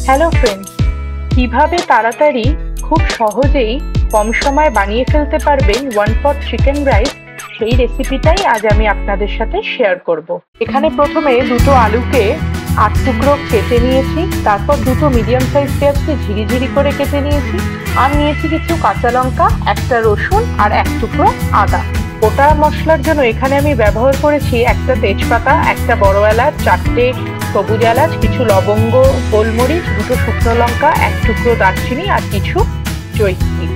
Hello friends, কিভাবে তাড়াতাড়ি খুব সহজেই কম সময় বানিয়ে ফেলতে পারবেন ওয়ান পট চিকেন রাইস, সেই রেসিপিটাই আজ আমি আপনাদের সাথে শেয়ার করব। এখানে প্রথমে দুটো আলুকে 8 টুকরো কেটে নিয়েছি, তারপর দুটো মিডিয়াম সাইজ পেঁয়াজকে ঝিরিঝিরি করে কেটে নিয়েছি, আর নিয়েছি কিছু কাঁচা লঙ্কা, একটা রসুন আর 1 টুকরো আদা। গোটা মশলার জন্য এখানে আমি ব্যবহার করেছি একটা তেজপাতা, একটা বড় এলাচ, 4টে সবুজ এলাচ, কিছু লবঙ্গ, গোলমরিচ, দুটো শুকনো লঙ্কা, 1 টুকরো দারচিনি আর কিছু জয়িত্রী।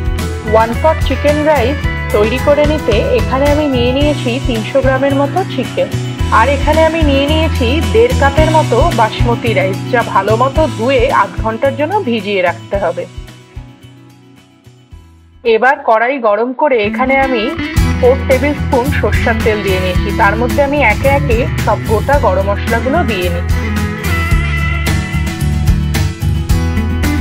ওয়ান পট চিকেন রাইস তৈরি করে নিতে এখানে আমি নিয়ে নিয়েছি 300 গ্রামের মতো চিকেন, আর এখানে আমি নিয়ে নিয়েছি 1.5 কাপের মতো বাসমতি রাইস, যা ভালো মতো ধুয়ে আধ ঘন্টার জন্য ভিজিয়ে রাখতে হবে। এবার কড়াই গরম করে এখানে আমি 4 টেবিল স্পুন সরষের তেল দিয়ে নিয়েছি, তার মধ্যে আমি একে একে সব গোটা গরম মশলাগুলো দিয়ে নিচ্ছি।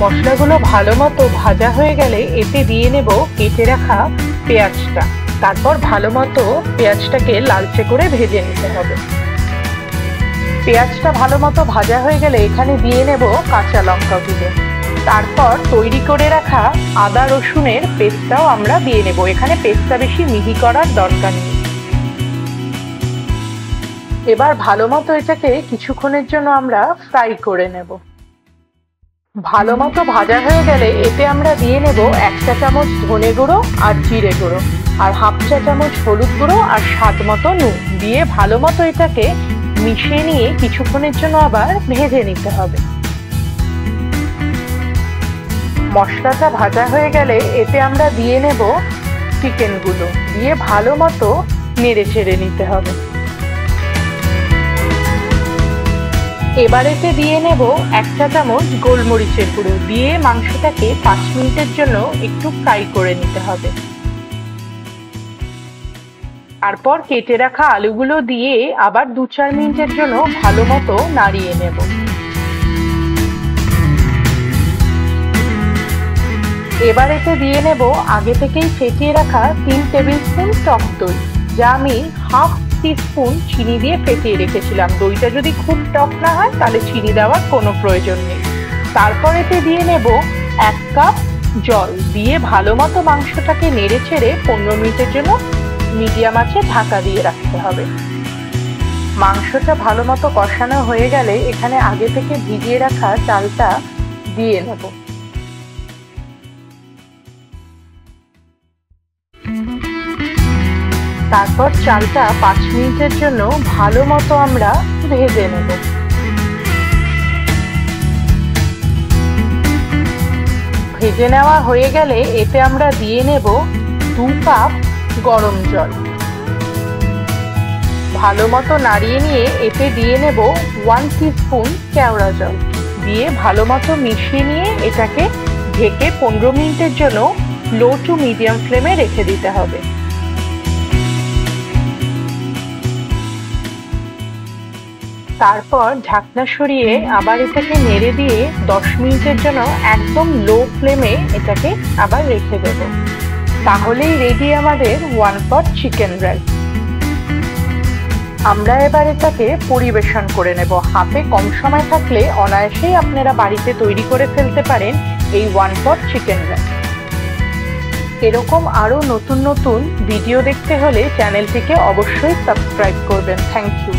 মশলাগুলো ভালো মতো ভাজা হয়ে গেলে এতে দিয়ে নেব কেটে রাখা পেঁয়াজটা, তারপর ভালো মতো পেঁয়াজটাকে লালচে করে ভেজে নিতে হবে। পেঁয়াজটা ভালো মতো ভাজা হয়ে গেলে এখানে দিয়ে নেব কাঁচা লঙ্কাগুলো, তারপর তৈরি করে রাখা আদা রসুনের পেস্টটাও আমরা দিয়ে নেব। এখানে পেস্টটা বেশি মিহি করার দরকার নেই। এবার ভালো মতো এটাকে কিছুক্ষণের জন্য আমরা ফ্রাই করে নেব। ভালো মতো ভাজা হয়ে গেলে এতে আমরা দিয়ে নেব 1 চা চামচ ধনে গুঁড়ো আর জিরে গুঁড়ো, আর 1/2 চা চামচ হলুদ গুঁড়ো আর স্বাদ মতো নুন দিয়ে ভালো মতো এটাকে মিশিয়ে নিয়ে কিছুক্ষণের জন্য আবার ভেজে নিতে হবে। মশলাটা ভাজা হয়ে গেলে এতে আমরা দিয়ে নেব চিকেনগুলো, দিয়ে ভালো মতো নেড়ে চেড়ে নিতে হবে। এবার এতে দিয়ে নেব 1 চা চামচ গোলমরিচের গুঁড়ো, দিয়ে মাংসটাকে 5 মিনিটের জন্য একটু ফ্রাই করে নিতে হবে। তারপর কেটে রাখা আলুগুলো দিয়ে আবার 2-4 মিনিটের জন্য ভালো মতো নাড়িয়ে নেব। এবার এতে দিয়ে নেব আগে থেকেই ফেটিয়ে রাখা 3 টেবিল স্পুন টক দই, যা আমি 1/2 টিস্পুন চিনি দিয়ে ফেটিয়ে রেখেছিলাম। দইটা যদি খুব টক না হয় তাহলে চিনি দেওয়ার কোনো প্রয়োজন নেই। তারপর এতে দিয়ে নেব 1 কাপ জল, দিয়ে ভালো মতো মাংসটাকে নেড়ে ছেড়ে 15 মিনিটের জন্য মিডিয়াম আঁচে ঢাকা দিয়ে রাখতে হবে। মাংসটা ভালো মতো কষানো হয়ে গেলে এখানে আগে থেকে ভিজিয়ে রাখা চালটা দিয়ে নেব। তারপর চালটা 5 মিনিটের জন্য ভালো মতো আমরা ভেজে নেব। ভেজে নেওয়া হয়ে গেলে এতে আমরা দিয়ে নেব 2 কাপ গরম জল। ভালো মতো নাড়িয়ে নিয়ে এতে দিয়ে নেব 1 টিস্পুন কেওড়া জল, দিয়ে ভালো মতো মিশিয়ে নিয়ে এটাকে ঢেকে 15 মিনিটের জন্য লো টু মিডিয়াম ফ্লেমে রেখে দিতে হবে। তারপর ঢাকনা সরিয়ে আবার এটাকে নেড়ে দিয়ে 10 মিনিটের জন্য একদম লো ফ্লেমে এটাকে আবার রেখে দেব। তাহলেই রেডি আমাদের ওয়ান পট চিকেন রাইস। আমরা এবার এটাকে পরিবেশন করে নেব। হাতে কম সময় থাকলে অনায়াসেই আপনারা বাড়িতে তৈরি করে ফেলতে পারেন এই ওয়ান পট চিকেন রাইস। এরকম আরো নতুন নতুন ভিডিও দেখতে হলে চ্যানেলটিকে অবশ্যই সাবস্ক্রাইব করবেন। Thank you.